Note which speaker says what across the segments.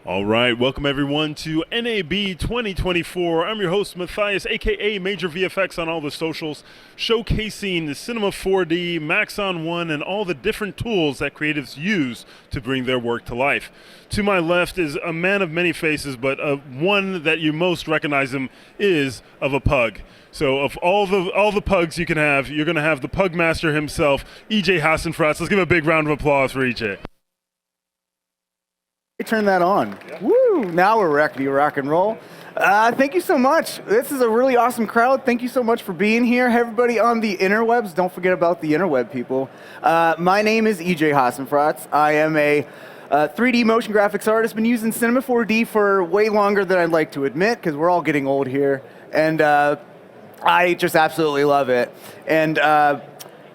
Speaker 1: All right, welcome everyone to NAB 2024. I'm your host, Matthias, aka Major VFX on all the socials, showcasing the Cinema 4D, Maxon 1, and all the different tools that creatives use to bring their work to life. To my left is a man of many faces, but one that you most recognize him is of a pug. So of all the pugs you can have, you're going to have the pug master himself, EJ Hassenfratz. Let's give a big round of applause for EJ.
Speaker 2: Turn that on. Yeah. Woo! Now we're ready to rock and roll. Thank you so much. This is a really awesome crowd. Thank you so much for being here. Hey, everybody on the interwebs, don't forget about the interweb people. My name is EJ Hassenfratz. I am a 3D motion graphics artist. Been using Cinema 4D for way longer than I'd like to admit, because we're all getting old here. And I just absolutely love it. And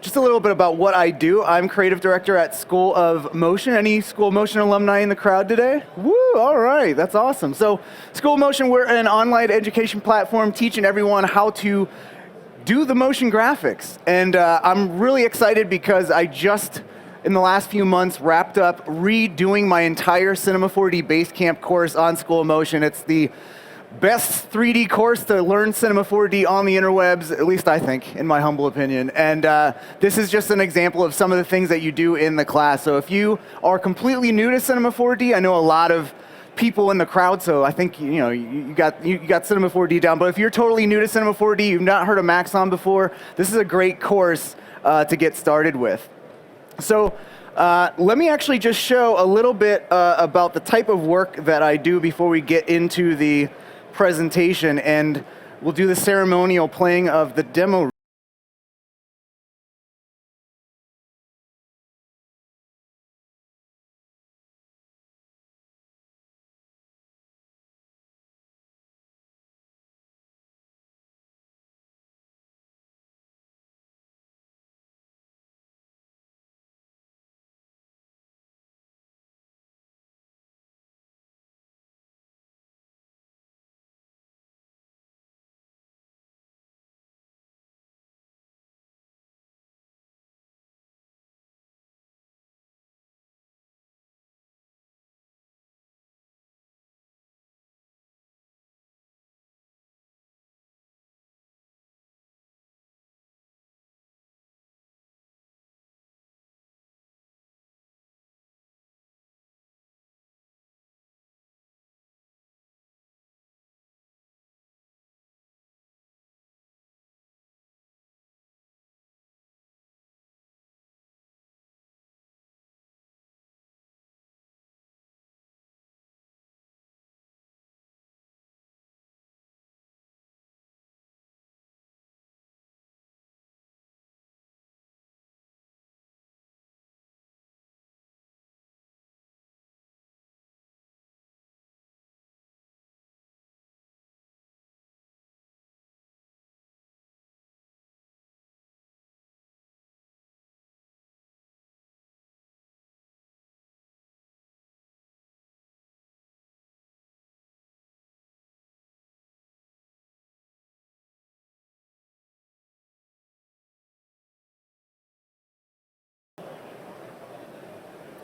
Speaker 2: just a little bit about what I do. I'm creative director at School of Motion. Any School of Motion alumni in the crowd today? Woo, all right, that's awesome. So School of Motion, we're an online education platform teaching everyone how to do the motion graphics. And I'm really excited because I just, in the last few months, wrapped up redoing my entire Cinema 4D Basecamp course on School of Motion. It's the best 3D course to learn Cinema 4D on the interwebs, at least I think, in my humble opinion. And this is just an example of some of the things that you do in the class. So if you are completely new to Cinema 4D, I know a lot of people in the crowd, so I think you got Cinema 4D down. But if you're totally new to Cinema 4D, you've not heard of Maxon before, this is a great course to get started with. So let me actually just show a little bit about the type of work that I do before we get into the presentation, and we'll do the ceremonial playing of the demo.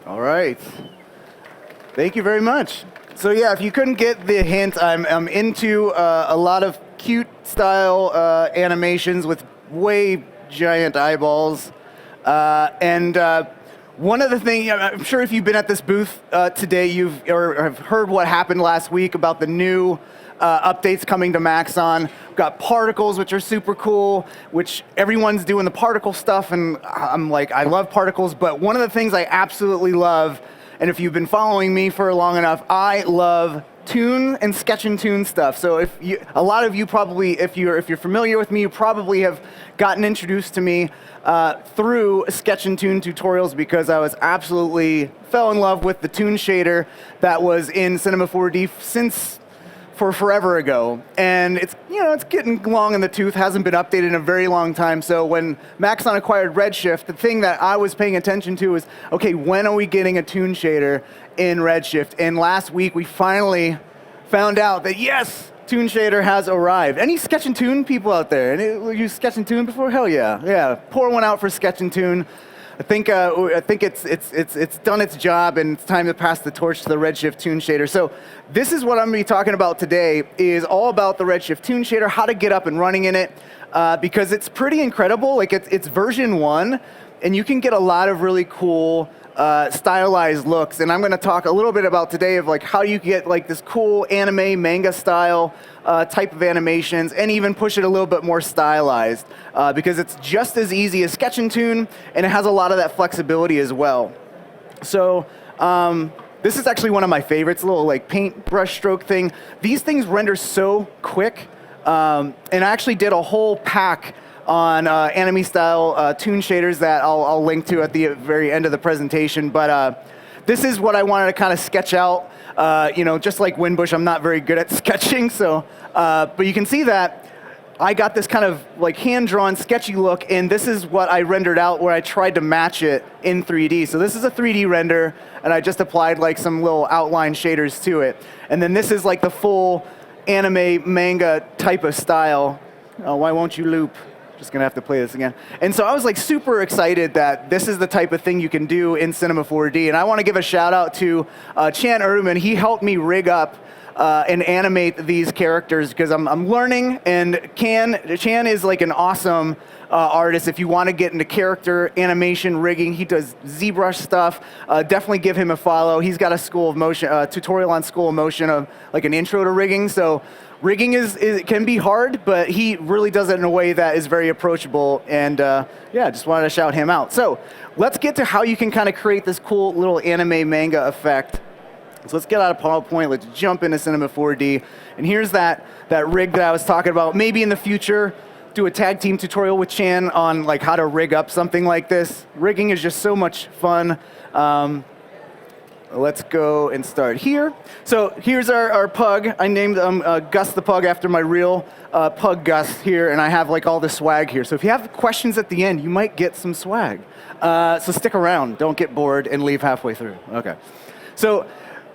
Speaker 2: All right. Thank you very much. So yeah, if you couldn't get the hint, I'm into a lot of cute style animations with way giant eyeballs. And one of the things, I'm sure if you've been at this booth today, or have heard what happened last week about the new updates coming to Maxon. We've got particles, which are super cool, which everyone's doing the particle stuff, and I'm like, I love particles, but one of the things I absolutely love, and if you've been following me for long enough, I love Toon and Sketch and Toon stuff. So a lot of you probably, if you're familiar with me, you probably have gotten introduced to me through Sketch and Toon tutorials, because I was absolutely fell in love with the Toon Shader that was in Cinema 4D for forever ago. And it's getting long in the tooth, hasn't been updated in a very long time. So when Maxon acquired Redshift, the thing that I was paying attention to is, okay, when are we getting a Toon Shader in Redshift? And last week we finally found out that yes, Toon Shader has arrived. Any Sketch and Toon people out there? Any use Sketch and Toon before? Hell yeah. Yeah, pour one out for Sketch and Toon. I think it's done its job, and it's time to pass the torch to the Redshift Toon Shader. So this is what I'm going to be talking about today, is all about the Redshift Toon Shader, how to get up and running in it, because it's pretty incredible. Like it's version 1, and you can get a lot of really cool stylized looks. And I'm going to talk a little bit about today of like how you get like this cool anime, manga style type of animations, and even push it a little bit more stylized, because it's just as easy as Sketch and Toon, and it has a lot of that flexibility as well. So this is actually one of my favorites, a little like paint brush stroke thing. These things render so quick, and I actually did a whole pack on anime style toon shaders that I'll link to at the very end of the presentation. But this is what I wanted to kind of sketch out. Just like Winbush, I'm not very good at sketching, so but you can see that I got this kind of like hand-drawn sketchy look, and this is what I rendered out where I tried to match it in 3D. So this is a 3D render, and I just applied like some little outline shaders to it. And then this is like the full anime manga type of style. Oh, why won't you loop? Just gonna have to play this again. And so I was like super excited that this is the type of thing you can do in Cinema 4D. And I want to give a shout out to Chan Urban. He helped me rig up and animate these characters because I'm learning. And Chan is like an awesome artist. If you want to get into character animation rigging, he does ZBrush stuff. Definitely give him a follow. He's got a School of Motion tutorial on School of Motion of like an intro to rigging. So rigging can be hard, but he really does it in a way that is very approachable, and yeah, just wanted to shout him out. So let's get to how you can kind of create this cool little anime manga effect. So let's get out of PowerPoint, let's jump into Cinema 4D, and here's that rig that I was talking about. Maybe in the future, do a tag team tutorial with Chan on like how to rig up something like this. Rigging is just so much fun. Let's go and start here. So here's our pug. I named Gus the pug after my real pug Gus here, and I have like all the swag here. So if you have questions at the end, you might get some swag. So stick around. Don't get bored and leave halfway through. Okay. So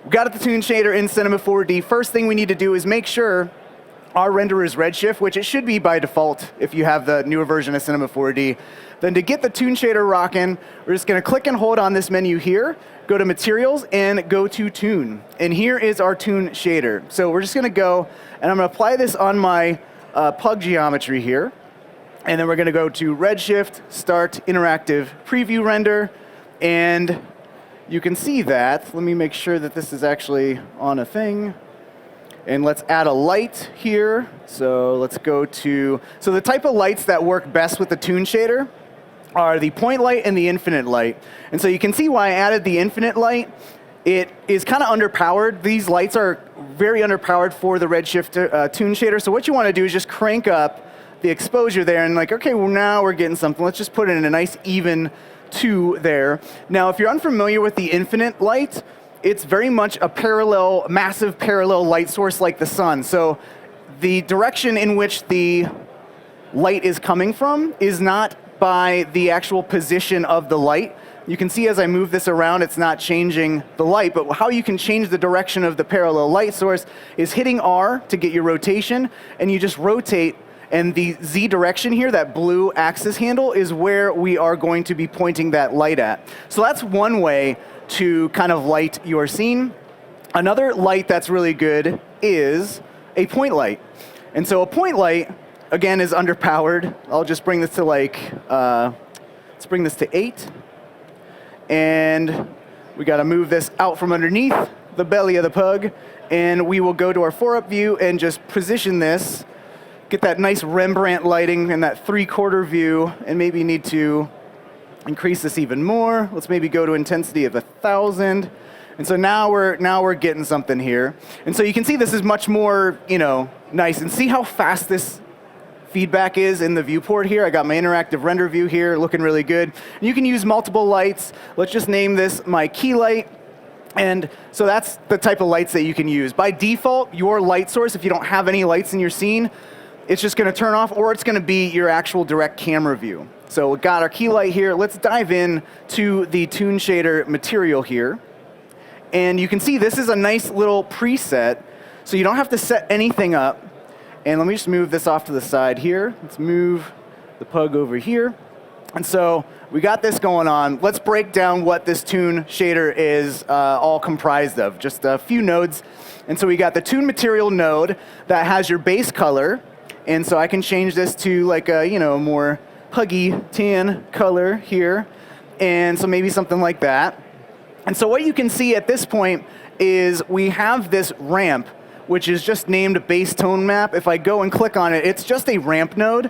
Speaker 2: we got the Toon Shader in Cinema 4D. First thing we need to do is make sure our render is Redshift, which it should be by default if you have the newer version of Cinema 4D. Then to get the Toon Shader rocking, we're just going to click and hold on this menu here, go to Materials, and go to Toon. And here is our Toon Shader. So we're just going to go, and I'm going to apply this on my pug geometry here. And then we're going to go to Redshift, Start Interactive Preview Render. And you can see that. Let me make sure that this is actually on a thing. And let's add a light here. So let's go to, so the type of lights that work best with the Toon Shader are the point light and the infinite light. And so you can see why I added the infinite light. It is kind of underpowered. These lights are very underpowered for the Redshift Toon Shader. So what you want to do is just crank up the exposure there and like, okay, well now we're getting something. Let's just put it in a nice even 2 there. Now, if you're unfamiliar with the infinite light, it's very much a parallel, massive parallel light source like the sun. So the direction in which the light is coming from is not by the actual position of the light. You can see as I move this around, it's not changing the light, but how you can change the direction of the parallel light source is hitting R to get your rotation, and you just rotate, and the Z direction here, that blue axis handle, is where we are going to be pointing that light at. So that's one way to kind of light your scene. Another light that's really good is a point light. And so a point light, again, is underpowered. I'll just bring this to like, let's bring this to 8. And we gotta move this out from underneath the belly of the pug. And we will go to our 4-up view and just position this, get that nice Rembrandt lighting and that 3/4 view, and maybe need to increase this even more. Let's maybe go to intensity of 1,000. And so now we're getting something here. And so you can see this is much more, nice. And see how fast this feedback is in the viewport here. I got my interactive render view here, looking really good. And you can use multiple lights. Let's just name this my key light. And so that's the type of lights that you can use. By default, your light source, if you don't have any lights in your scene, it's just gonna turn off, or it's gonna be your actual direct camera view. So we got our key light here. Let's dive in to the Toon Shader material here. And you can see this is a nice little preset, so you don't have to set anything up. And let me just move this off to the side here. Let's move the pug over here. And so we got this going on. Let's break down what this Toon Shader is all comprised of, just a few nodes. And so we got the Toon Material node that has your base color. And so I can change this to like a more huggy tan color here. And so maybe something like that. And so what you can see at this point is we have this ramp, which is just named base tone map. If I go and click on it, it's just a ramp node.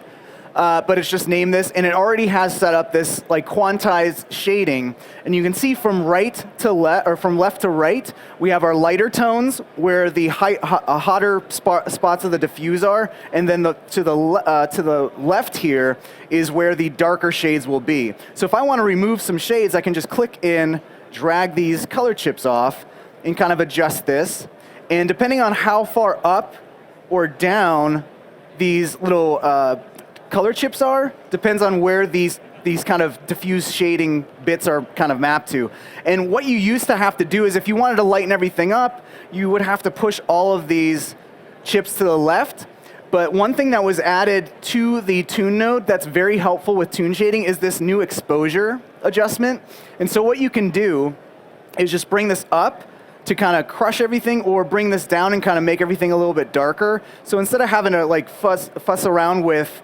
Speaker 2: But it's just named this, and it already has set up this like quantized shading. And you can see from right to left, or from left to right, we have our lighter tones where the hotter spots of the diffuse are, and then to the left here is where the darker shades will be. So if I want to remove some shades, I can just click in, drag these color chips off, and kind of adjust this. And depending on how far up or down these little color chips are, depends on where these kind of diffuse shading bits are kind of mapped to. And what you used to have to do is if you wanted to lighten everything up, you would have to push all of these chips to the left. But one thing that was added to the Toon node that's very helpful with toon shading is this new exposure adjustment. And so what you can do is just bring this up to kind of crush everything, or bring this down and kind of make everything a little bit darker. So instead of having to like fuss around with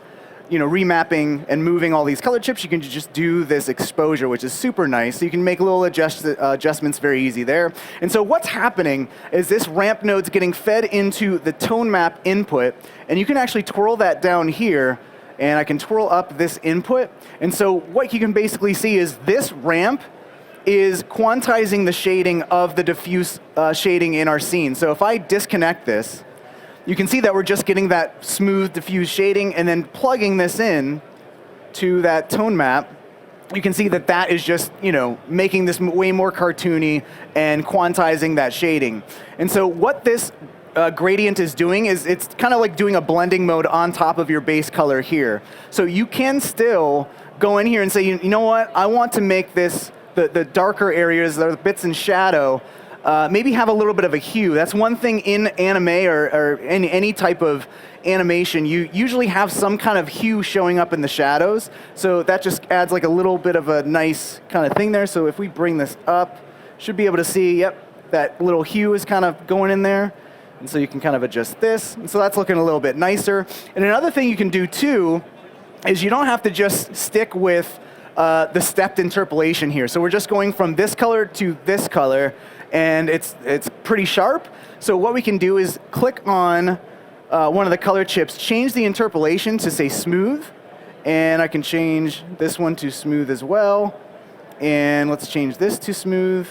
Speaker 2: remapping and moving all these color chips, you can just do this exposure, which is super nice. So you can make little adjustments very easy there. And so what's happening is this ramp node's getting fed into the tone map input, and you can actually twirl that down here, and I can twirl up this input. And so what you can basically see is this ramp is quantizing the shading of the diffuse shading in our scene. So if I disconnect this, you can see that we're just getting that smooth, diffuse shading, and then plugging this in to that tone map. You can see that that is just, making this way more cartoony and quantizing that shading. And so what this gradient is doing is it's kind of like doing a blending mode on top of your base color here. So you can still go in here and say, you know what, I want to make this, the darker areas, the bits in shadow, maybe have a little bit of a hue. That's one thing in anime or in any type of animation. You usually have some kind of hue showing up in the shadows. So that just adds like a little bit of a nice kind of thing there. So if we bring this up, should be able to see, yep, that little hue is kind of going in there. And so you can kind of adjust this. And so that's looking a little bit nicer. And another thing you can do too is you don't have to just stick with the stepped interpolation here. So we're just going from this color to this color, and it's pretty sharp. So what we can do is click on one of the color chips, change the interpolation to say smooth, and I can change this one to smooth as well. And let's change this to smooth.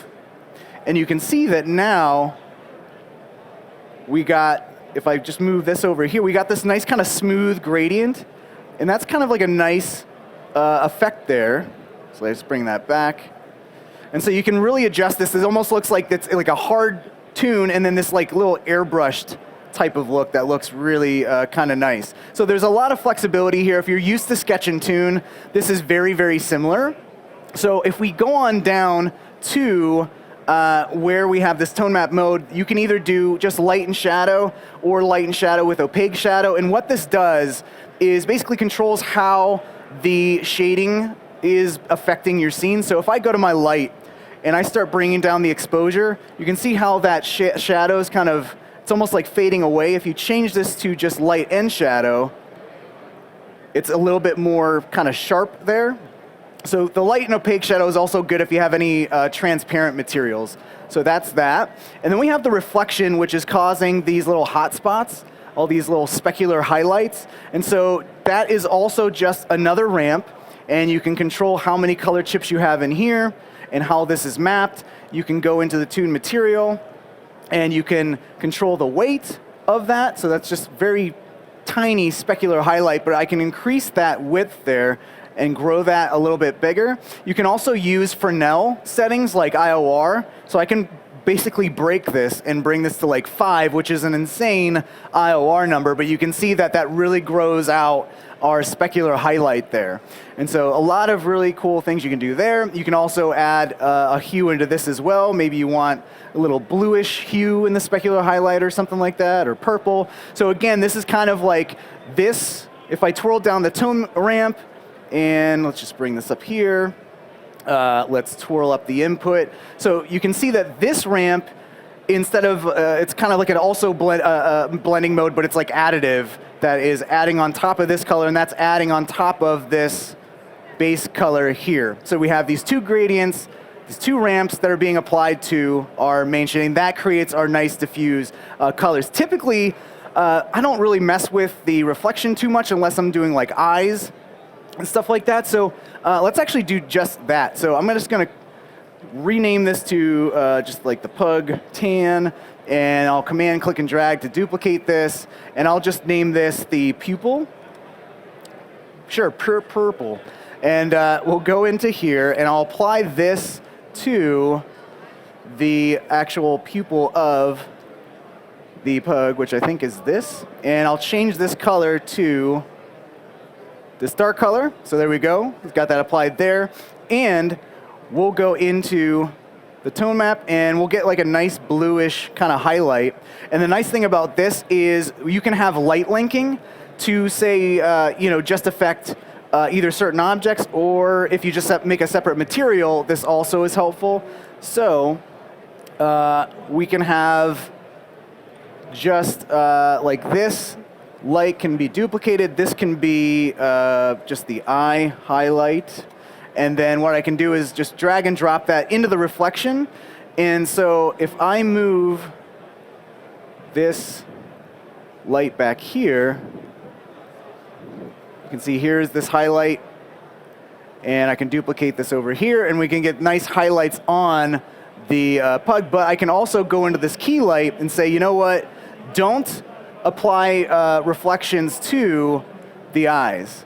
Speaker 2: And you can see that now we got, if I just move this over here, we got this nice kind of smooth gradient. And that's kind of like a nice effect there. So let's bring that back. And so you can really adjust this. It almost looks like it's like a hard toon and then this like little airbrushed type of look that looks really kind of nice. So there's a lot of flexibility here. If you're used to sketch and toon, this is very, very similar. So if we go on down to where we have this tone map mode, you can either do just light and shadow or light and shadow with opaque shadow. And what this does is basically controls how the shading is affecting your scene. So if I go to my light and I start bringing down the exposure, you can see how that shadows kind of, it's almost like fading away. If you change this to just light and shadow, it's a little bit more kind of sharp there. So the light and opaque shadow is also good if you have any transparent materials. So that's that. And then we have the reflection, which is causing these little hot spots, all these little specular highlights. And so that is also just another ramp, and you can control how many color chips you have in here and how this is mapped. You can go into the toon material, and you can control the weight of that. So that's just very tiny specular highlight, but I can increase that width there and grow that a little bit bigger. You can also use Fresnel settings like IOR. So I can basically break this and bring this to like 5, which is an insane IOR number, but you can see that that really grows out our specular highlight there. And so a lot of really cool things you can do there. You can also add a hue into this as well. Maybe you want a little bluish hue in the specular highlight or something like that, or purple. So again, this is kind of like this. If I twirl down the tone ramp, And let's just bring this up here. Let's twirl up the input. So you can see that this ramp, instead of, it's kind of like an also blending mode, but it's like additive. That is adding on top of this color, and that's adding on top of this base color here. So we have these two gradients, these two ramps that are being applied to our main shading. That creates our nice diffuse colors. Typically, I don't really mess with the reflection too much unless I'm doing like eyes and stuff like that. So let's actually do just that. So I'm just going to rename this to just like the pug tan, and I'll command click and drag to duplicate this, and I'll just name this the pupil. Sure, purple. And we'll go into here, and I'll apply this to the actual pupil of the pug, which I think is this. And I'll change this color to this dark color. So there we go. We've got that applied there. And we'll go into the tone map, and we'll get like a nice bluish kind of highlight. And the nice thing about this is you can have light linking to say, just affect either certain objects, or if you just make a separate material, this also is helpful. So we can have just like this light can be duplicated. This can be just the eye highlight. And then what I can do is just drag and drop that into the reflection. And so if I move this light back here, you can see here's this highlight. And I can duplicate this over here, and we can get nice highlights on the pug. But I can also go into this key light and say, you know what? Don't apply reflections to the eyes.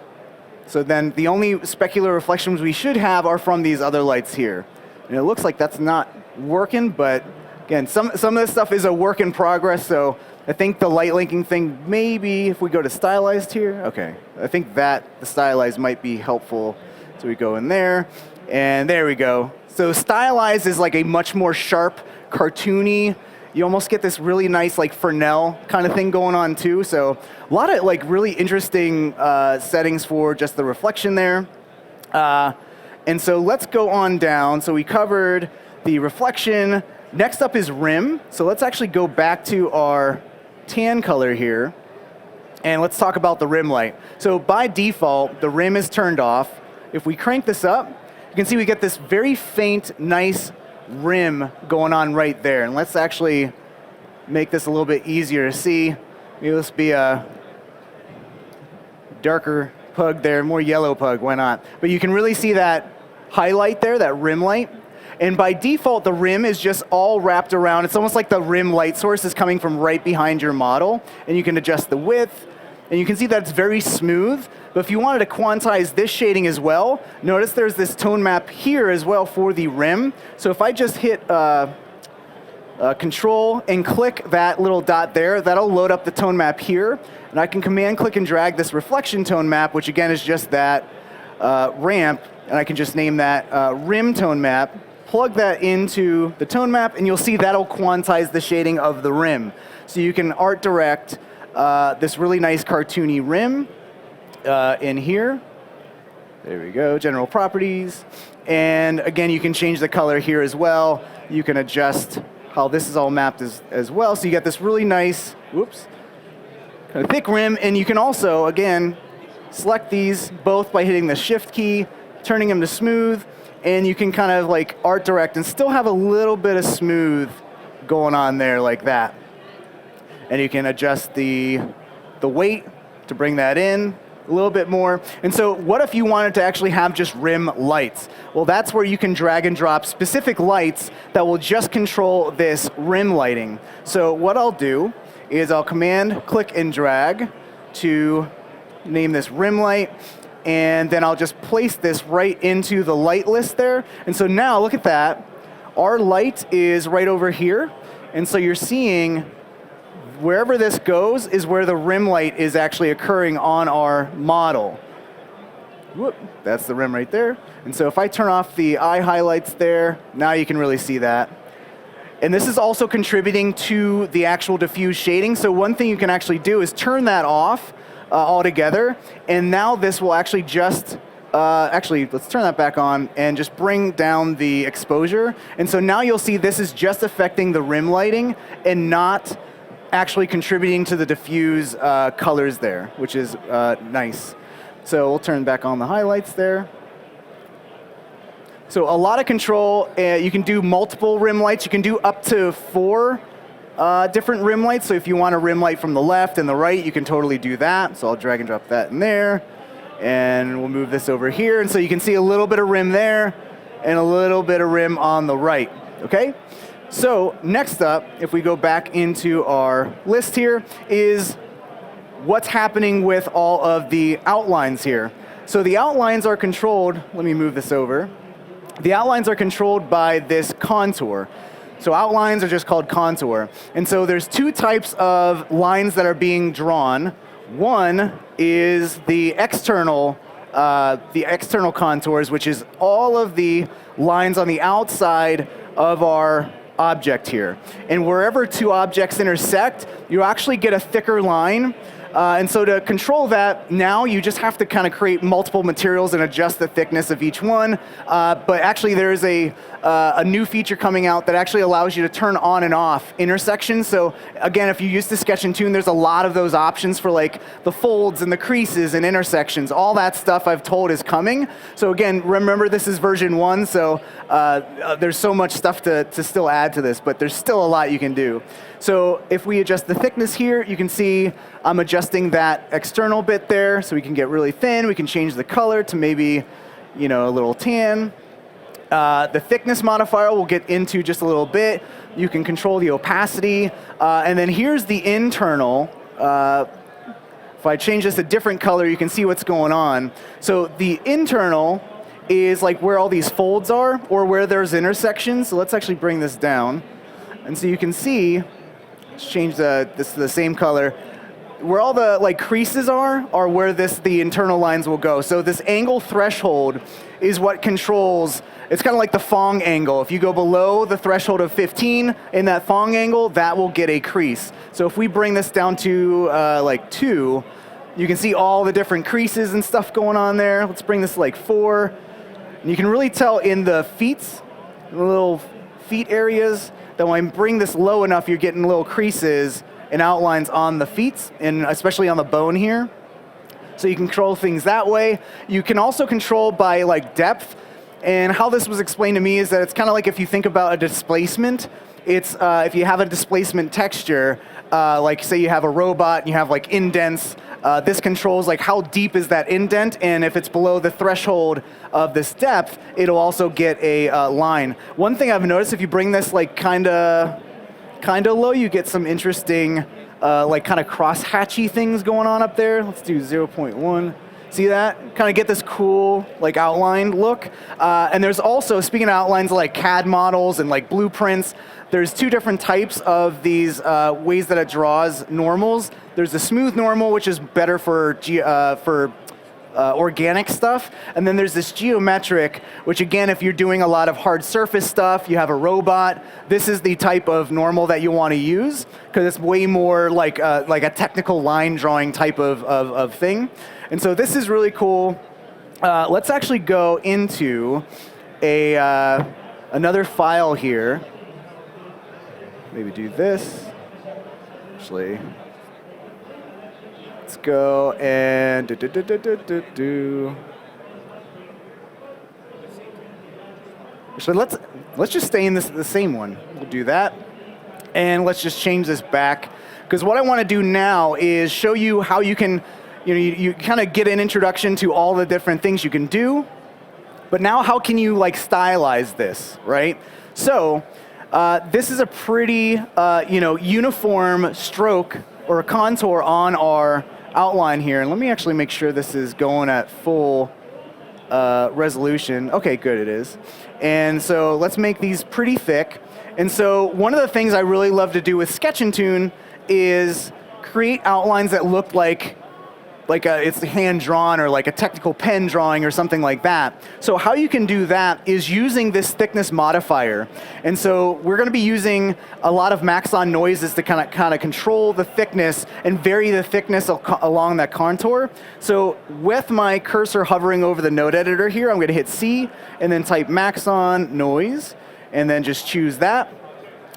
Speaker 2: So then the only specular reflections we should have are from these other lights here. And it looks like that's not working, but again, some of this stuff is a work in progress, so I think the light linking thing, maybe if we go to stylized here, okay. I think that the stylized might be helpful. So we go in there, and there we go. So stylized is like a much more sharp, cartoony, you almost get this really nice like Fresnel kind of thing going on too. So a lot of like really interesting settings for just the reflection there. And so let's go on down. So we covered the reflection. Next up is rim. So let's actually go back to our tan color here. And let's talk about the rim light. So by default, the rim is turned off. If we crank this up, you can see we get this very faint, nice rim going on right there. And let's actually make this a little bit easier to see. Maybe this be a darker pug there, more yellow pug, why not? But you can really see that highlight there, that rim light. And by default, the rim is just all wrapped around. It's almost like the rim light source is coming from right behind your model. And you can adjust the width. And you can see that it's very smooth. But if you wanted to quantize this shading as well, notice there's this tone map here as well for the rim. So if I just hit Control and click that little dot there, that'll load up the tone map here. And I can command click and drag this reflection tone map, which again is just that ramp. And I can just name that rim tone map, plug that into the tone map, and you'll see that'll quantize the shading of the rim. So you can art direct this really nice cartoony rim in here. There we go, general properties. And again, you can change the color here as well. You can adjust how this is all mapped as well. So you get this really nice, whoops, kind of thick rim. And you can also, again, select these both by hitting the shift key, turning them to smooth, and you can kind of like art direct and still have a little bit of smooth going on there like that. And you can adjust the weight to bring that in a little bit more. And so what if you wanted to actually have just rim lights? Well, that's where you can drag and drop specific lights that will just control this rim lighting. So what I'll do is I'll command click and drag to name this rim light, and then I'll just place this right into the light list there. And so now look at that. Our light is right over here. And so you're seeing wherever this goes is where the rim light is actually occurring on our model. Whoop, that's the rim right there. And so if I turn off the eye highlights there, now you can really see that. And this is also contributing to the actual diffuse shading. So one thing you can actually do is turn that off altogether. And now this will actually just actually, let's turn that back on and just bring down the exposure. And so now you'll see this is just affecting the rim lighting and not actually contributing to the diffuse colors there, which is nice. So we'll turn back on the highlights there. So a lot of control. You can do multiple rim lights. You can do up to 4 different rim lights. So if you want a rim light from the left and the right, you can totally do that. So I'll drag and drop that in there. And we'll move this over here. And so you can see a little bit of rim there and a little bit of rim on the right. Okay? So next up, if we go back into our list here, is what's happening with all of the outlines here. So the outlines are controlled. Let me move this over. The outlines are controlled by this contour. So outlines are just called contour. And so there's 2 types of lines that are being drawn. One is the external contours, which is all of the lines on the outside of our object here. And wherever 2 objects intersect, you actually get a thicker line. And so to control that, now you just have to kind of create multiple materials and adjust the thickness of each one. But actually there's a new feature coming out that actually allows you to turn on and off intersections. So again, if you use the Sketch and Toon, there's a lot of those options for like the folds and the creases and intersections. All that stuff I've told is coming. So again, remember this is version 1, so there's so much stuff to still add to this, but there's still a lot you can do. So if we adjust the thickness here, you can see I'm adjusting that external bit there so we can get really thin. We can change the color to maybe, a little tan. The thickness modifier we'll get into just a little bit. You can control the opacity. And then here's the internal. If I change this a different color, you can see what's going on. So the internal is like where all these folds are or where there's intersections. So let's actually bring this down. And so you can see, let's change this to the same color. Where all the creases are where the internal lines will go. So this angle threshold is what controls. It's kind of like the Phong angle. If you go below the threshold of 15 in that Phong angle, that will get a crease. So if we bring this down to 2, you can see all the different creases and stuff going on there. Let's bring this to 4. And you can really tell in the feet, the little feet areas, that when I bring this low enough, you're getting little creases and outlines on the feet, and especially on the bone here. So you can control things that way. You can also control by depth. And how this was explained to me is that it's kind of like if you think about a displacement. It's if you have a displacement texture, say you have a robot and you have indents, this controls how deep is that indent, and if it's below the threshold of this depth, it'll also get a line. One thing I've noticed, if you bring this kind of low, you get some interesting kind of cross-hatchy things going on up there. Let's do 0.1. See that? Kind of get this cool outlined look. And there's also, speaking of outlines like CAD models and blueprints, there's 2 different types of these ways that it draws normals. There's the smooth normal, which is better for organic stuff. And then there's this geometric, which again, if you're doing a lot of hard surface stuff, you have a robot, this is the type of normal that you want to use, because it's way more like a technical line drawing type of thing. And so this is really cool. Let's actually go into another file here. Maybe do this. Actually, let's go and Actually, let's just stay in the same one. We'll do that, and let's just change this back, because what I want to do now is show you how you can, you kind of get an introduction to all the different things you can do, but now how can you stylize this, right? So this is a pretty uniform stroke or a contour on our outline here. And let me actually make sure this is going at full resolution. Okay, good, it is. And so let's make these pretty thick. And so one of the things I really love to do with Sketch and Toon is create outlines that look like it's hand drawn or like a technical pen drawing or something like that. So how you can do that is using this thickness modifier. And so we're going to be using a lot of Maxon noises to kind of control the thickness and vary the thickness along that contour. So with my cursor hovering over the node editor here, I'm going to hit C and then type Maxon noise and then just choose that.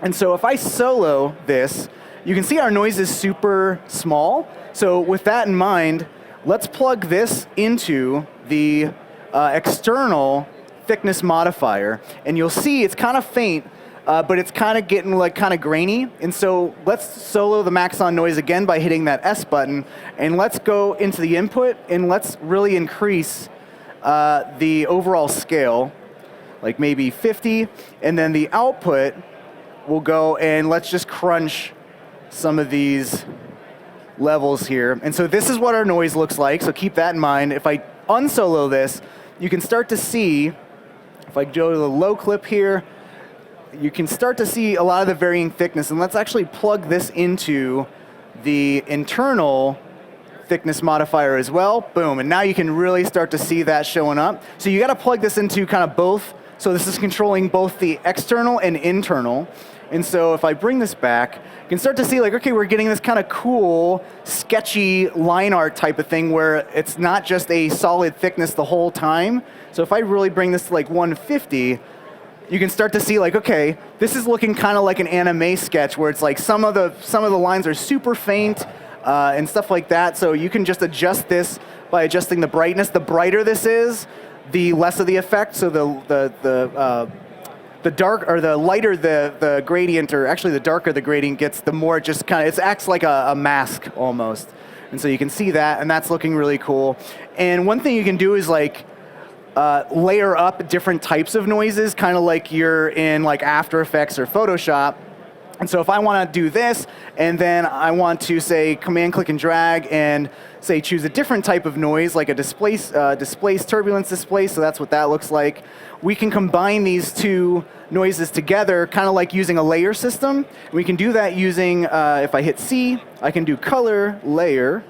Speaker 2: And so if I solo this, you can see our noise is super small. So with that in mind, let's plug this into the external thickness modifier. And you'll see it's kind of faint, but it's kind of getting like kind of grainy. And so let's solo the Maxon noise again by hitting that S button. And let's go into the input and let's really increase the overall scale, like maybe 50. And then the output will go and let's just crunch some of these levels here. And so this is what our noise looks like, so keep that in mind. If I unsolo this, you can start to see, if I go to the low clip here, you can start to see a lot of the varying thickness. And let's actually plug this into the internal thickness modifier as well. Boom, and now you can really start to see that showing up. So you gotta plug this into kind of both. So this is controlling both the external and internal. And so if I bring this back, you can start to see like, okay, we're getting this kind of cool, sketchy line art type of thing where it's not just a solid thickness the whole time. So if I really bring this to like 150, you can start to see like, okay, this is looking kind of like an anime sketch where it's like some of the lines are super faint and stuff like that. So you can just adjust this by adjusting the brightness. The brighter this is, the less of the effect. So the dark or the lighter the gradient, or actually the darker the gradient gets, the more it just kind of, it acts like a mask almost. And so you can see that, and that's looking really cool. And one thing you can do is like layer up different types of noises, kind of like you're in like After Effects or Photoshop. And so if I want to do this, and then I want to say command click and drag and say choose a different type of noise, like a displace turbulence displace, so that's what that looks like. We can combine these two noises together, kind of like using a layer system. We can do that using, if I hit C, I can do color layer.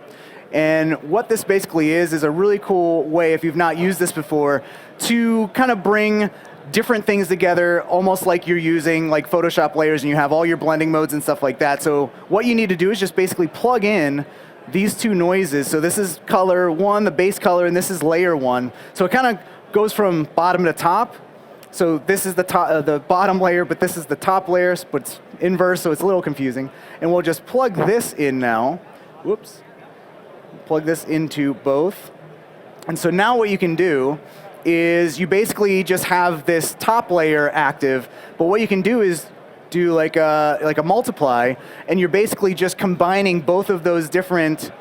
Speaker 2: And what this basically is a really cool way, if you've not used this before, to kind of bring different things together, almost like you're using like Photoshop layers and you have all your blending modes and stuff like that. So what you need to do is just basically plug in these two noises. So this is color one, the base color, and this is layer one. So it kind of goes from bottom to top. So this is the top, the bottom layer, but this is the top layer, but it's inverse, so it's a little confusing. And we'll just plug this in now. Whoops. Plug this into both. And so now what you can do is you basically just have this top layer active, but what you can do is do like a multiply, and you're basically just combining both of those different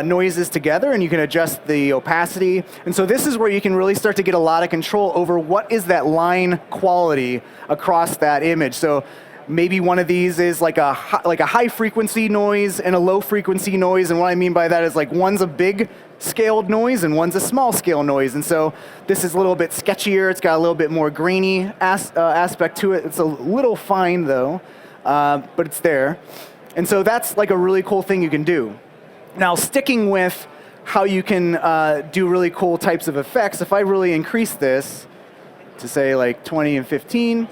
Speaker 2: noises together, and you can adjust the opacity. And so this is where you can really start to get a lot of control over what is that line quality across that image. So maybe one of these is like a high frequency noise and a low frequency noise, and what I mean by that is like one's a big scaled noise and one's a small scale noise. And so this is a little bit sketchier. It's got a little bit more grainy aspect to it. It's a little fine though, but it's there. And so that's like a really cool thing you can do. Now, sticking with how you can do really cool types of effects, if I really increase this to say like 20 and 15,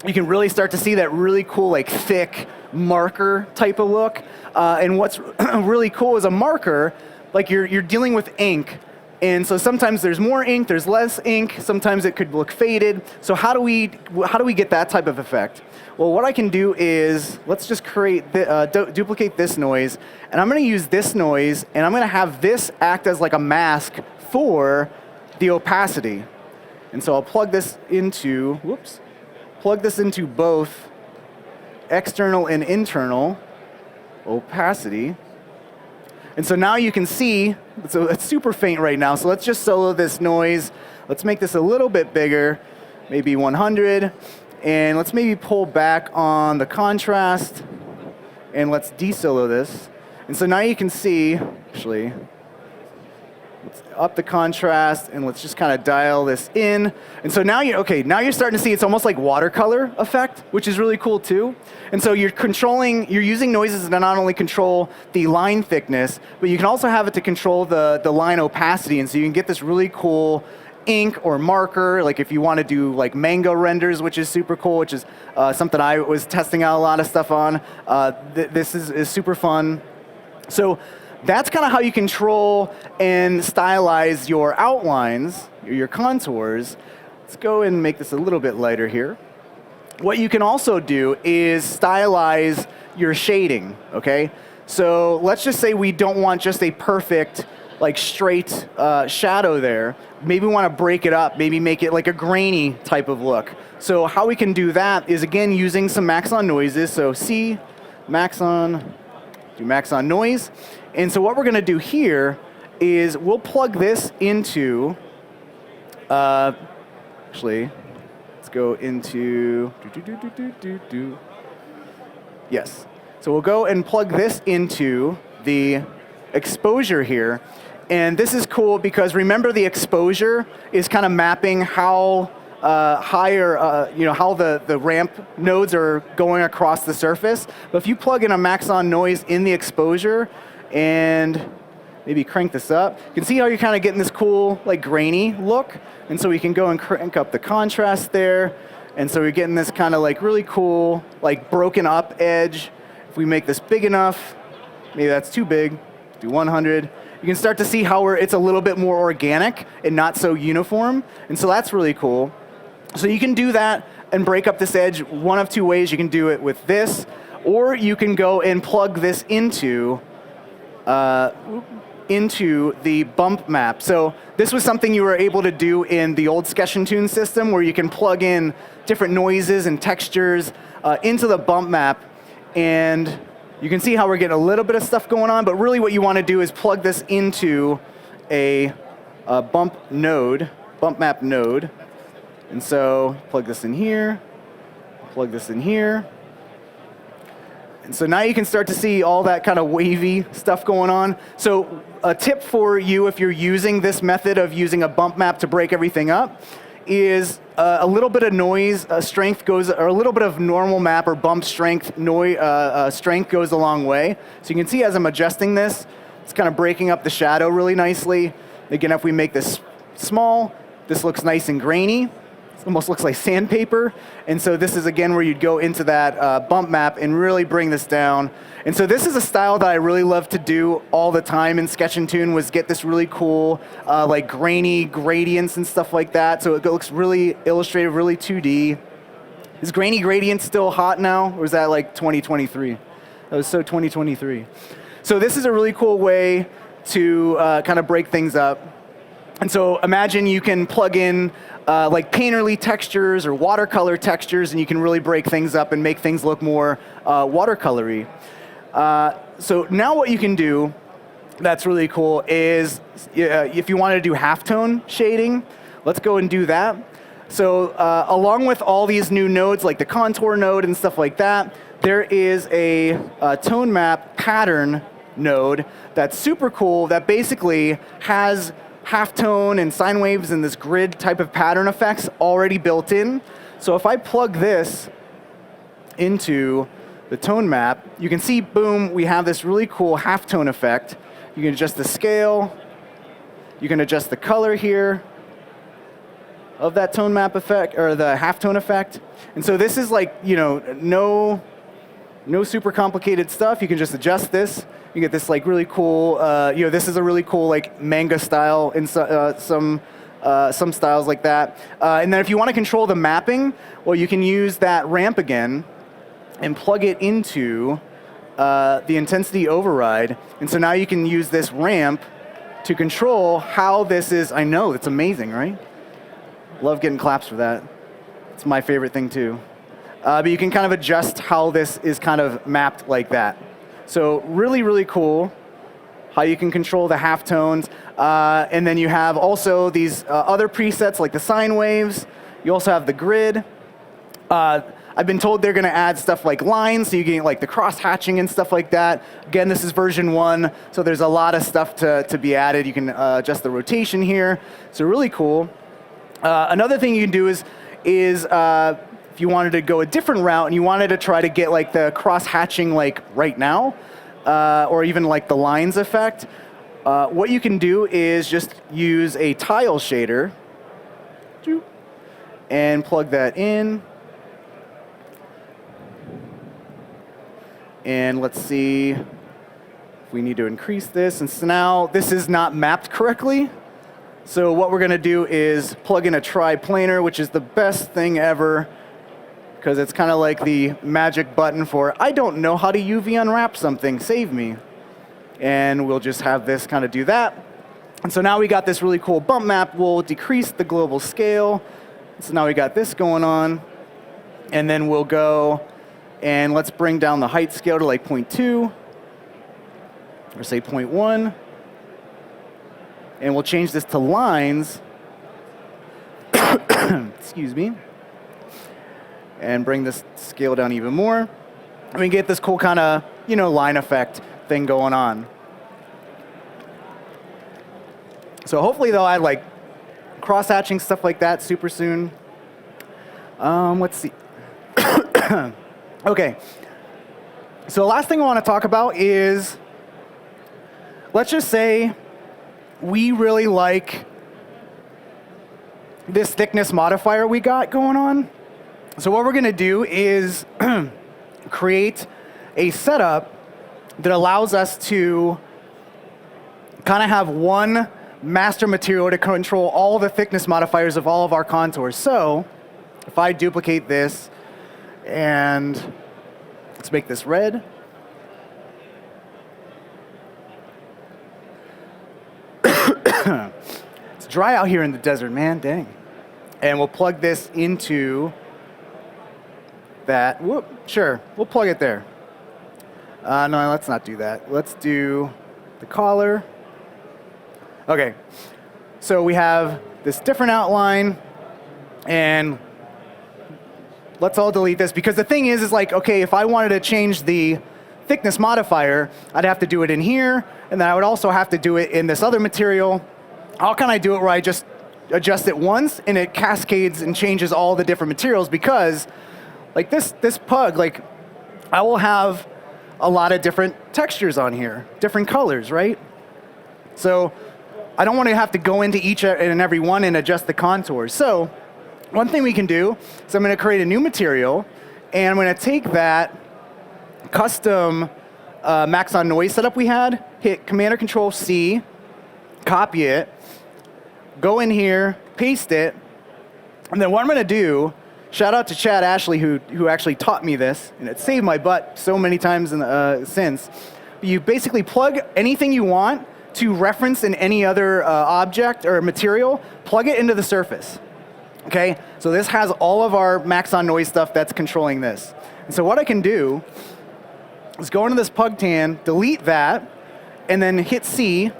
Speaker 2: you can really start to see that really cool like thick marker type of look. And what's really cool is a marker, like you're dealing with ink. And so sometimes there's more ink, there's less ink, sometimes it could look faded. So how do we get that type of effect? Well, what I can do is, let's just create, duplicate this noise, and I'm gonna use this noise, and I'm gonna have this act as like a mask for the opacity. And so I'll plug this into, plug this into both external and internal opacity. And so now you can see, so it's super faint right now, so let's just solo this noise. Let's make this a little bit bigger, maybe 100, and let's maybe pull back on the contrast, and let's desolo this. And so now you can see, actually, Let's up the contrast, and let's just kind of dial this in. And so now you're starting to see it's almost like watercolor effect, which is really cool too. And so you're using noises to not only control the line thickness, but you can also have it to control the line opacity. And so you can get this really cool ink or marker, like if you want to do like mango renders, which is super cool, which is something I was testing out a lot of stuff on. This is super fun. So that's kind of how you control and stylize your outlines, your contours. Let's go and make this a little bit lighter here. What you can also do is stylize your shading, okay? So let's just say we don't want just a perfect, like straight shadow there. Maybe we want to break it up, maybe make it like a grainy type of look. So how we can do that is, again, using some Maxon noises. So C, Maxon, do Maxon noise. And so what we're going to do here is we'll plug this into, actually, let's go into, yes. So we'll go and plug this into the exposure here. And this is cool because remember the exposure is kind of mapping how higher, how the ramp nodes are going across the surface. But if you plug in a Maxon noise in the exposure and maybe crank this up, you can see how you're kind of getting this cool, like grainy look. And so we can go and crank up the contrast there. And so we're getting this kind of like really cool, like broken up edge. If we make this big enough, maybe that's too big, do 100. You can start to see how it's a little bit more organic and not so uniform. And so that's really cool. So you can do that and break up this edge one of two ways. You can do it with this, or you can go and plug this into the bump map. So this was something you were able to do in the old Sketch and Tune system, where you can plug in different noises and textures into the bump map. And you can see how we're getting a little bit of stuff going on, but really what you want to do is plug this into a bump map node. And so plug this in here, plug this in here. And so now you can start to see all that kind of wavy stuff going on. So a tip for you if you're using this method of using a bump map to break everything up is a little bit of noise strength goes, or a little bit of normal map or bump strength strength goes a long way. So you can see as I'm adjusting this, it's kind of breaking up the shadow really nicely. Again, if we make this small, this looks nice and grainy. It almost looks like sandpaper. And so this is, again, where you'd go into that bump map and really bring this down. And so this is a style that I really love to do all the time in Sketch and Tune, was get this really cool, like grainy gradients and stuff like that. So it looks really illustrative, really 2D. Is grainy gradient still hot now, or is that like 2023? That was so 2023. So this is a really cool way to kind of break things up. And so imagine you can plug in like painterly textures or watercolor textures, and you can really break things up and make things look more watercolory. So now what you can do that's really cool is if you want to do halftone shading, let's go and do that. So along with all these new nodes, like the contour node and stuff like that, there is a tone map pattern node that's super cool that basically has halftone and sine waves and this grid type of pattern effects already built in. So if I plug this into the tone map, you can see, boom, we have this really cool halftone effect. You can adjust the scale. You can adjust the color here of that tone map effect, or the halftone effect. And so this is like, no super complicated stuff. You can just adjust this. You get this like really cool, this is a really cool like manga style in some styles like that. And then if you want to control the mapping, well, you can use that ramp again and plug it into the intensity override. And so now you can use this ramp to control how this is. I know, it's amazing, right? Love getting claps for that. It's my favorite thing too. But you can kind of adjust how this is kind of mapped like that. So really, really cool how you can control the halftones. And then you have also these other presets like the sine waves. You also have the grid. I've been told they're going to add stuff like lines, so you get like the cross-hatching and stuff like that. Again, this is version 1, so there's a lot of stuff to be added. You can adjust the rotation here. So really cool. Another thing you can do is if you wanted to go a different route and you wanted to try to get like the cross-hatching like right now, or even like the lines effect, what you can do is just use a tile shader and plug that in. And let's see if we need to increase this. And so now this is not mapped correctly. So what we're going to do is plug in a triplanar, which is the best thing ever, because it's kind of like the magic button for, I don't know how to UV unwrap something, save me. And we'll just have this kind of do that. And so now we got this really cool bump map. We'll decrease the global scale. So now we got this going on. And then we'll go and let's bring down the height scale to like 0.2, or say 0.1. And we'll change this to lines. Excuse me. And bring this scale down even more. And we get this cool kind of, line effect thing going on. So hopefully they'll add like cross-hatching, stuff like that super soon. Let's see. Okay. So the last thing I want to talk about is, let's just say we really like this thickness modifier we got going on. So what we're going to do is create a setup that allows us to kind of have one master material to control all the thickness modifiers of all of our contours. So if I duplicate this and let's make this red. It's dry out here in the desert, man, dang. And we'll plug this into that. Whoop, sure, we'll plug it there. No, let's not do that. Let's do the collar. Okay, so we have this different outline, and let's all delete this, because the thing is like, okay, if I wanted to change the thickness modifier, I'd have to do it in here, and then I would also have to do it in this other material. How can I do it where I just adjust it once and it cascades and changes all the different materials? Because like this pug, like I will have a lot of different textures on here, different colors, right? So I don't want to have to go into each and every one and adjust the contours. So one thing we can do is I'm going to create a new material, and I'm going to take that custom Maxon noise setup we had, hit Command or Control C, copy it, go in here, paste it, and then what I'm going to do, shout out to Chad Ashley who actually taught me this, and it saved my butt so many times since. You basically plug anything you want to reference in any other object or material, plug it into the surface. Okay, so this has all of our Maxon noise stuff that's controlling this. And so what I can do is go into this pugtan, delete that, and then hit C,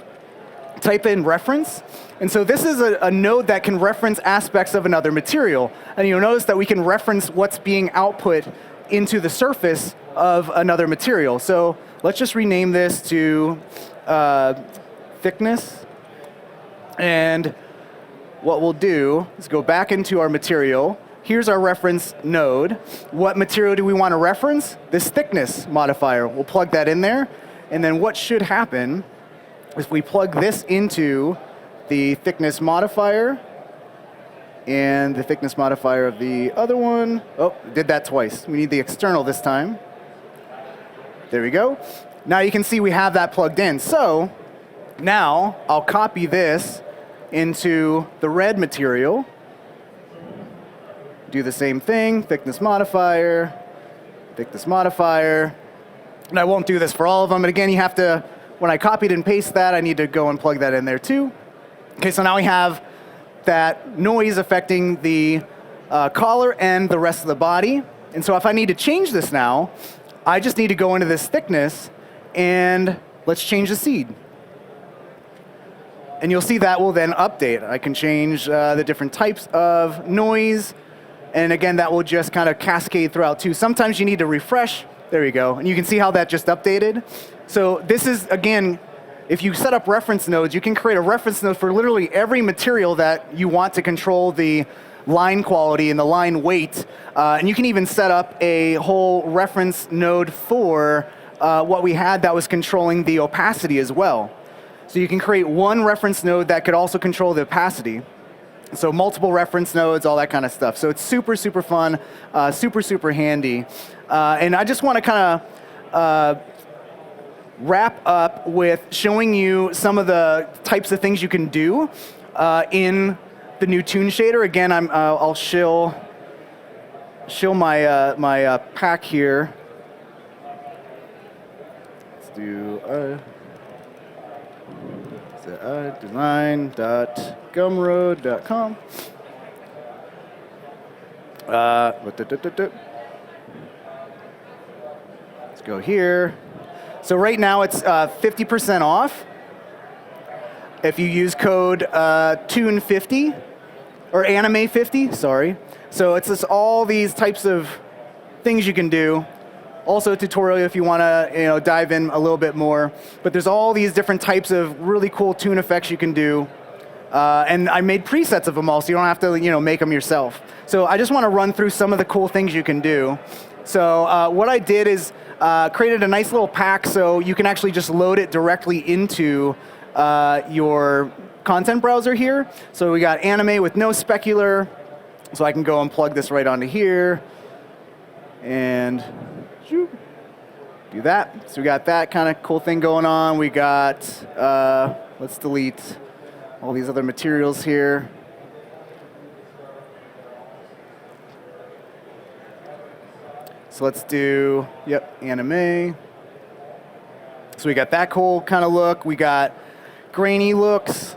Speaker 2: type in reference. And so this is a node that can reference aspects of another material. And you'll notice that we can reference what's being output into the surface of another material. So let's just rename this to thickness. And what we'll do is go back into our material. Here's our reference node. What material do we want to reference? This thickness modifier. We'll plug that in there. And then what should happen is we plug this into the thickness modifier and the thickness modifier of the other one. Oh, did that twice. We need the external this time. There we go. Now you can see we have that plugged in. So now I'll copy this into the red material. Do the same thing, thickness modifier. And I won't do this for all of them, but again, you have to, when I copied and paste that, I need to go and plug that in there too. Okay, so now we have that noise affecting the collar and the rest of the body. And so if I need to change this now, I just need to go into this thickness and let's change the seed. And you'll see that will then update. I can change the different types of noise. And again, that will just kind of cascade throughout too. Sometimes you need to refresh. There you go. And you can see how that just updated. So this is, again, if you set up reference nodes, you can create a reference node for literally every material that you want to control the line quality and the line weight. And you can even set up a whole reference node for what we had that was controlling the opacity as well. So you can create one reference node that could also control the opacity. So multiple reference nodes, all that kind of stuff. So it's super, super fun, super, super handy. And I just want to kind of wrap up with showing you some of the types of things you can do in the new Toon Shader. Again, I'll shill my my pack here. Let's do design.gumroad.com. Let's go here. So right now it's 50% off if you use code Toon50 or Anime50. Sorry. So it's just all these types of things you can do. Also a tutorial if you want to dive in a little bit more. But there's all these different types of really cool toon effects you can do. And I made presets of them all, so you don't have to make them yourself. So I just want to run through some of the cool things you can do. So what I did is created a nice little pack so you can actually just load it directly into your content browser here. So we got anime with no specular. So I can go and plug this right onto here. And do that. So we got that kind of cool thing going on. We got, let's delete all these other materials here. So let's do, anime. So we got that cool kind of look. We got grainy looks,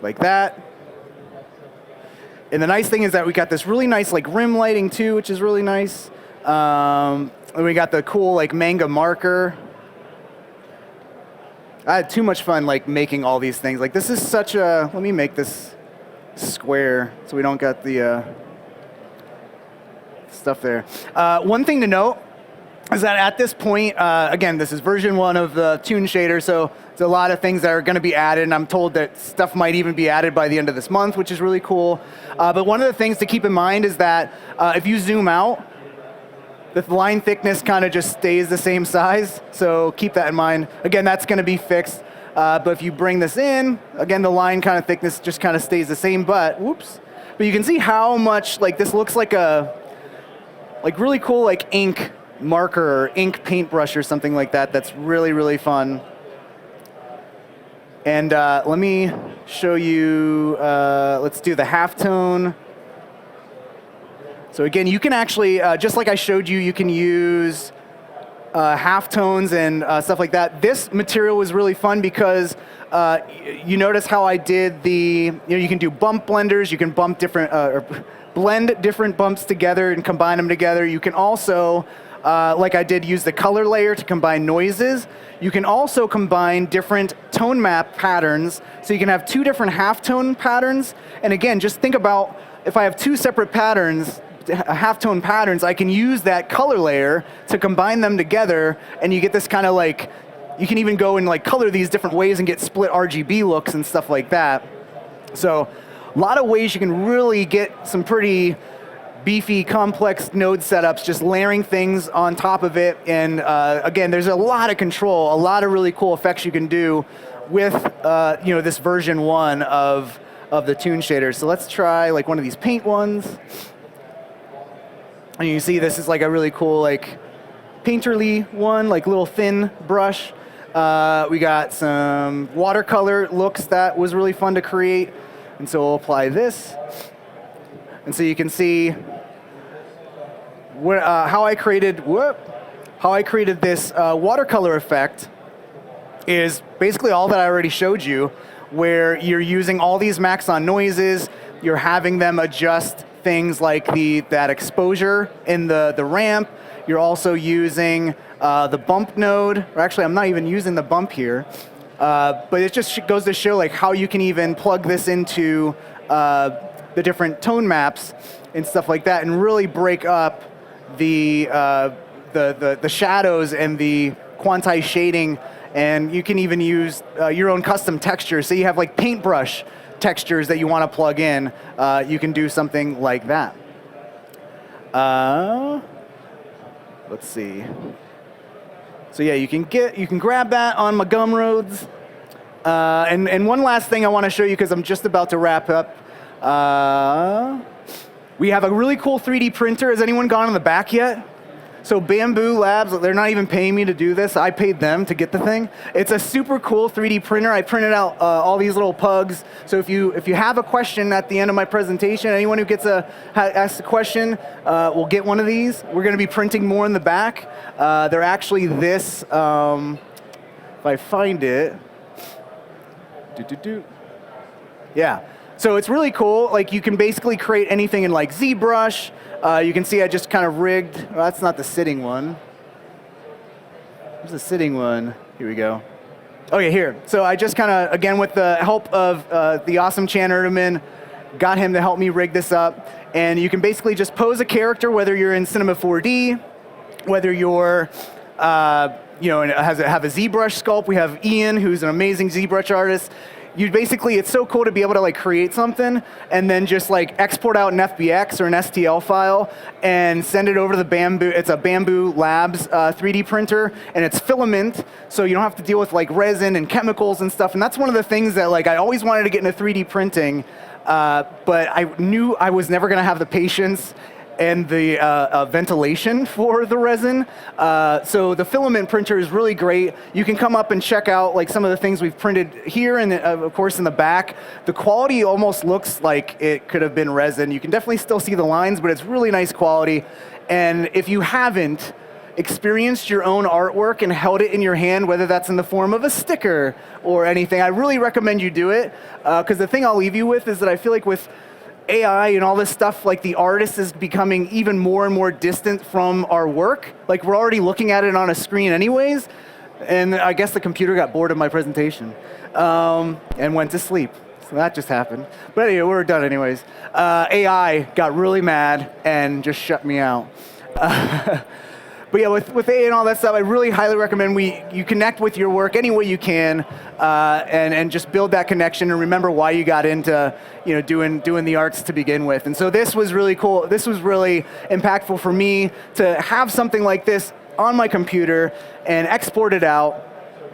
Speaker 2: like that. And the nice thing is that we got this really nice rim lighting too, which is really nice. And we got the cool manga marker. I had too much fun making all these things. This is such a, let me make this square so we don't got the stuff there. One thing to note is that at this point, again, this is version 1 of the Toon Shader, so there's a lot of things that are going to be added, and I'm told that stuff might even be added by the end of this month, which is really cool. But one of the things to keep in mind is that if you zoom out, the line thickness kind of just stays the same size, so keep that in mind. Again, that's going to be fixed, but if you bring this in, again, the line kind of thickness just kind of stays the same, but you can see how much this looks like a really cool ink marker or ink paintbrush or something like that. That's really, really fun. And let me show you, let's do the halftone. So again, you can actually, just like I showed you, you can use halftones and stuff like that. This material was really fun because you notice how I did the, you can do bump blenders, you can bump different, or blend different bumps together and combine them together. You can also, like I did, use the color layer to combine noises. You can also combine different tone map patterns. So you can have 2 different halftone patterns. And again, just think about if I have 2 separate patterns, halftone patterns, I can use that color layer to combine them together, and you get this kind of you can even go and color these different ways and get split RGB looks and stuff like that. So a lot of ways you can really get some pretty beefy, complex node setups, just layering things on top of it. And again, there's a lot of control, a lot of really cool effects you can do with this version 1 of the Toon Shader. So let's try one of these paint ones. And you can see this is a really cool painterly one, little thin brush. We got some watercolor looks that was really fun to create. And so we'll apply this. And so you can see how I created this watercolor effect is basically all that I already showed you, where you're using all these Maxon noises, you're having them adjust things like that exposure in the ramp. You're also using the bump node, or actually I'm not even using the bump here, but it just goes to show how you can even plug this into the different tone maps and stuff like that, and really break up the shadows and the quantized shading. And you can even use your own custom textures. So you have like paintbrush textures that you want to plug in. You can do something like that. Let's see. So yeah, you can grab that on my Gumroads. And one last thing I want to show you, because I'm just about to wrap up. We have a really cool 3D printer. Has anyone gone in the back yet? So Bamboo Labs, they're not even paying me to do this. I paid them to get the thing. It's a super cool 3D printer. I printed out all these little pugs. So if you have a question at the end of my presentation, anyone who asks a question will get one of these. We're going to be printing more in the back. They're actually this, if I find it. Yeah. So it's really cool. Like, you can basically create anything in like ZBrush. You can see I just kind of rigged. Well, that's not the sitting one. There's the sitting one. Here we go. Okay, here. So I just kind of, again, with the help of the awesome Chan Erdeman, got him to help me rig this up. And you can basically just pose a character, whether you're in Cinema 4D, whether you're, have a ZBrush sculpt. We have Ian, who's an amazing ZBrush artist. It's so cool to be able to like create something and then just like export out an FBX or an STL file and send it over to the Bamboo. It's a Bamboo Labs 3D printer, and it's filament, so you don't have to deal with like resin and chemicals and stuff. And that's one of the things that like I always wanted to get into 3D printing, but I knew I was never going to have the patience and the ventilation for the resin. So the filament printer is really great. You can come up and check out like some of the things we've printed here, and of course in the back. The quality almost looks like it could have been resin. You can definitely still see the lines, but it's really nice quality. And if you haven't experienced your own artwork and held it in your hand, whether that's in the form of a sticker or anything, I really recommend you do it. Because the thing I'll leave you with is that I feel like with AI and all this stuff, like the artist is becoming even more and more distant from our work. Like, we're already looking at it on a screen anyways, and I guess the computer got bored of my presentation and went to sleep. So that just happened. But anyway, we're done anyways. AI got really mad and just shut me out. But yeah, with AI and all that stuff, I really highly recommend you connect with your work any way you can, and just build that connection and remember why you got into doing the arts to begin with. And so this was really cool. This was really impactful for me to have something like this on my computer and export it out,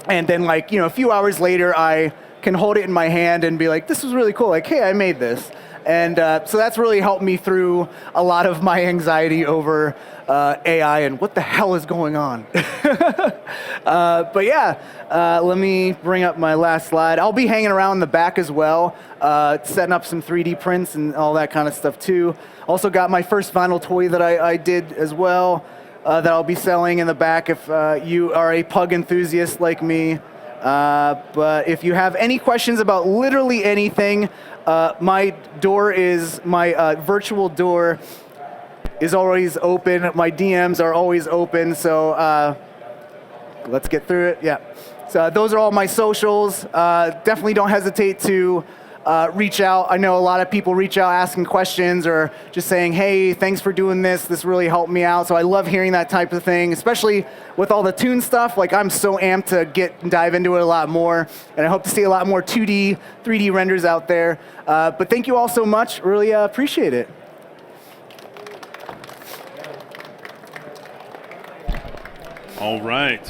Speaker 2: and then a few hours later I can hold it in my hand and be like, this was really cool. Like, hey, I made this. And so that's really helped me through a lot of my anxiety over AI and what the hell is going on. But yeah, let me bring up my last slide. I'll be hanging around in the back as well, setting up some 3D prints and all that kind of stuff too. Also got my first vinyl toy that I did as well, that I'll be selling in the back if you are a pug enthusiast like me. But if you have any questions about literally anything, my virtual door is always open. My DMs are always open. So let's get through it. Yeah. So those are all my socials. Definitely don't hesitate to reach out. I know a lot of people reach out asking questions or just saying, hey, thanks for doing this. This really helped me out. So I love hearing that type of thing, especially with all the Toon stuff. Like, I'm so amped to dive into it a lot more. And I hope to see a lot more 2D, 3D renders out there. But thank you all so much. Really appreciate it.
Speaker 1: All right.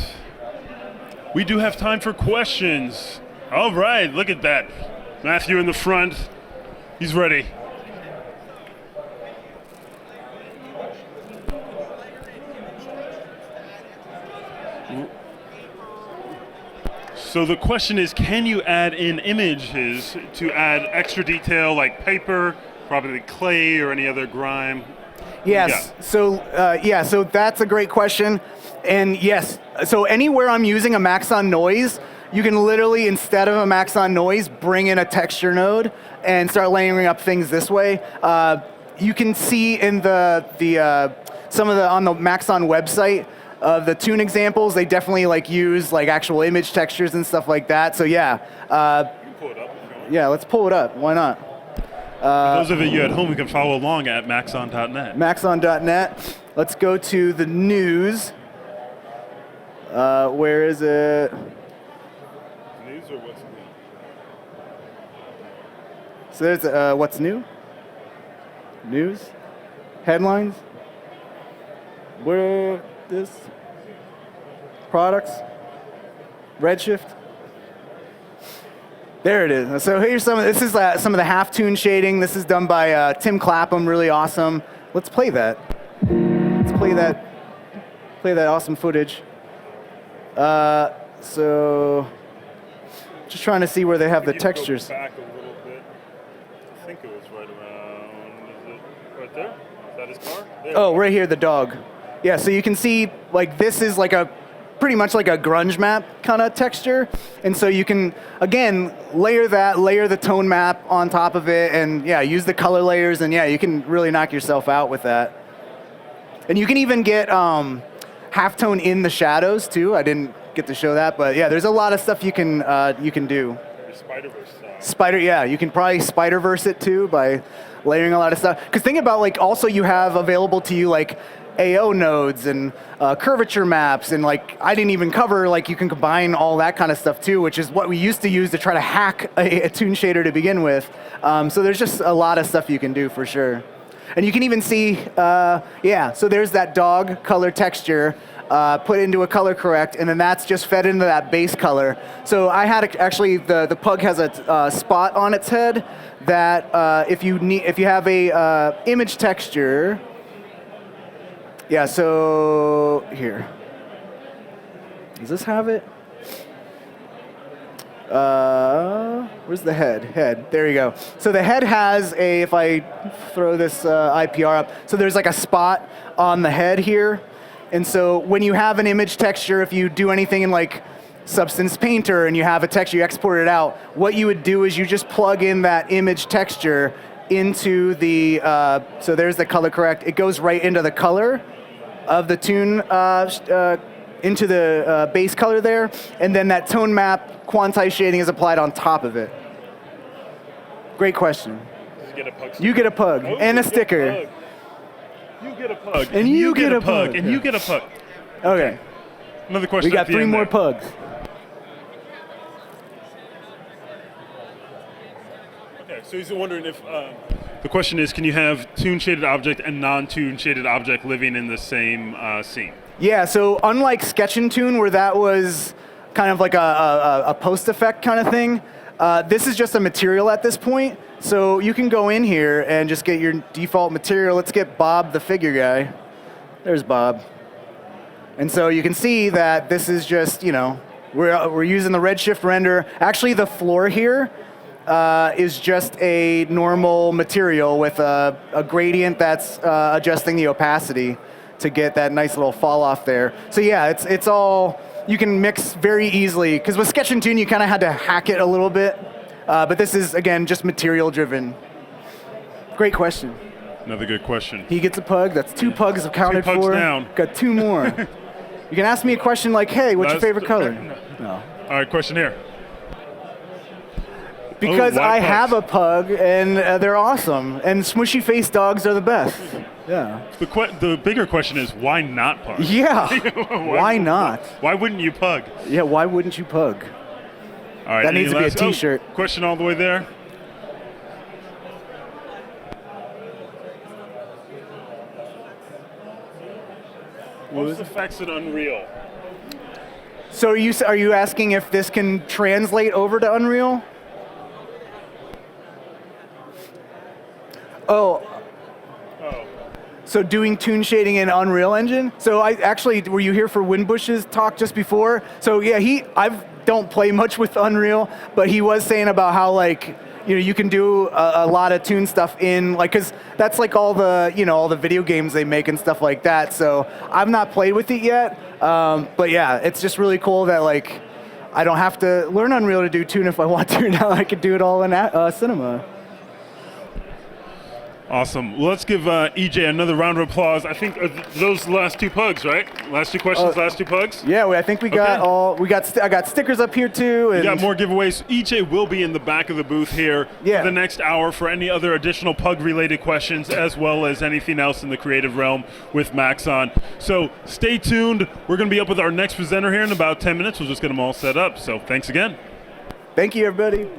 Speaker 1: We do have time for questions. All right, look at that. Matthew in the front. He's ready. So the question is, can you add in images to add extra detail like paper, probably clay or any other grime?
Speaker 2: Yes. Yeah. So that's a great question. And yes, so anywhere I'm using a Maxon noise, you can literally, instead of a Maxon noise, bring in a texture node and start layering up things this way. You can see in some of the on the Maxon website of the Toon examples, they definitely use actual image textures and stuff like that. So yeah.
Speaker 1: You pull it up.
Speaker 2: Yeah, let's pull it up. Why not?
Speaker 1: For those of you at home who can follow along at maxon.net.
Speaker 2: Maxon.net. Let's go to the news. Where is it?
Speaker 1: News or what's new?
Speaker 2: So there's what's new? News? Headlines? Where this? Products? Redshift? There it is. So here's some of this is some of the half-tune shading. This is done by Tim Clapham, really awesome. Let's play that. Let's play that awesome footage. So just trying to see where they have the textures.
Speaker 1: Go back a little bit. I think it was right around. Is it right there? Is that his car? There.
Speaker 2: Oh, right here, the dog. Yeah, so you can see like this is like pretty much like a grunge map kind of texture. And so you can, again, layer the tone map on top of it, and yeah, use the color layers, and yeah, you can really knock yourself out with that. And you can even get halftone in the shadows too. I didn't get to show that, but yeah, there's a lot of stuff you can do.
Speaker 1: Spider-Verse.
Speaker 2: Yeah, you can probably Spider-Verse it too by layering a lot of stuff. Because think about like also you have available to you like AO nodes and curvature maps, and like I didn't even cover like you can combine all that kind of stuff too, which is what we used to use to try to hack a Toon Shader to begin with. So there's just a lot of stuff you can do for sure. And you can even see, yeah, so there's that dog color texture put into a color correct, and then that's just fed into that base color. So I had actually, the pug has a spot on its head that if you have a image texture, yeah, so here. Does this have it? Where's the head? Head, there you go. So the head has if I throw this IPR up, so there's like a spot on the head here. And so when you have an image texture, if you do anything in like Substance Painter and you have a texture, you export it out, what you would do is you just plug in that image texture into the, so there's the color correct. It goes right into the color of the tune, into the base color there, and then that tone map quantized shading is applied on top of it. Great question. You get a pug and a sticker.
Speaker 1: You get a pug.
Speaker 2: And you get a pug.
Speaker 1: And you get a pug.
Speaker 2: Okay.
Speaker 1: Another question.
Speaker 2: We got 3 more pugs.
Speaker 1: Okay, so he's wondering if the question is, can you have Toon Shaded object and non-Toon Shaded object living in the same scene?
Speaker 2: Yeah, so unlike Sketch and Toon, where that was kind of like a post effect kind of thing, this is just a material at this point. So you can go in here and just get your default material. Let's get Bob the figure guy. There's Bob. And so you can see that this is just, you know, we're using the Redshift render. Actually, the floor here is just a normal material with a gradient that's adjusting the opacity to get that nice little fall off there. So yeah, it's all, you can mix very easily, because with Sketch and Toon you kind of had to hack it a little bit, but this is, again, just material driven. Great question.
Speaker 1: Another good question.
Speaker 2: He gets a pug, that's 2 pugs accounted for.
Speaker 1: 2 pugs down.
Speaker 2: Got 2 more. You can ask me a question like, hey, what's your favorite color? No.
Speaker 1: All right, question here.
Speaker 2: Because I have a pug, and they're awesome, and smushy face dogs are the best. Yeah.
Speaker 1: The bigger question is, why not pug?
Speaker 2: Yeah. Why not?
Speaker 1: Why wouldn't you pug?
Speaker 2: Yeah, why wouldn't you pug?
Speaker 1: All right,
Speaker 2: that needs to be a T-shirt.
Speaker 1: Question all the way there. What's the effects in Unreal?
Speaker 2: So are you asking if this can translate over to Unreal? Oh. So doing toon shading in Unreal Engine? So were you here for Windbush's talk just before? So yeah, I don't play much with Unreal, but he was saying about how like, you know, you can do a lot of toon stuff in, like, cause that's like all the, you know, all the video games they make and stuff like that. So I've not played with it yet, but yeah, it's just really cool that like, I don't have to learn Unreal to do toon if I want to. Now I could do it all in Cinema.
Speaker 1: Awesome. Well, let's give EJ another round of applause. I think those last two pugs, right? Last two questions, last two pugs?
Speaker 2: Yeah, I think we got I got stickers up here too. And
Speaker 1: we got more giveaways. EJ will be in the back of the booth here for the next hour for any other additional pug-related questions, as well as anything else in the creative realm with Maxon. So stay tuned. We're going to be up with our next presenter here in about 10 minutes. We'll just get them all set up. So thanks again.
Speaker 2: Thank you, everybody.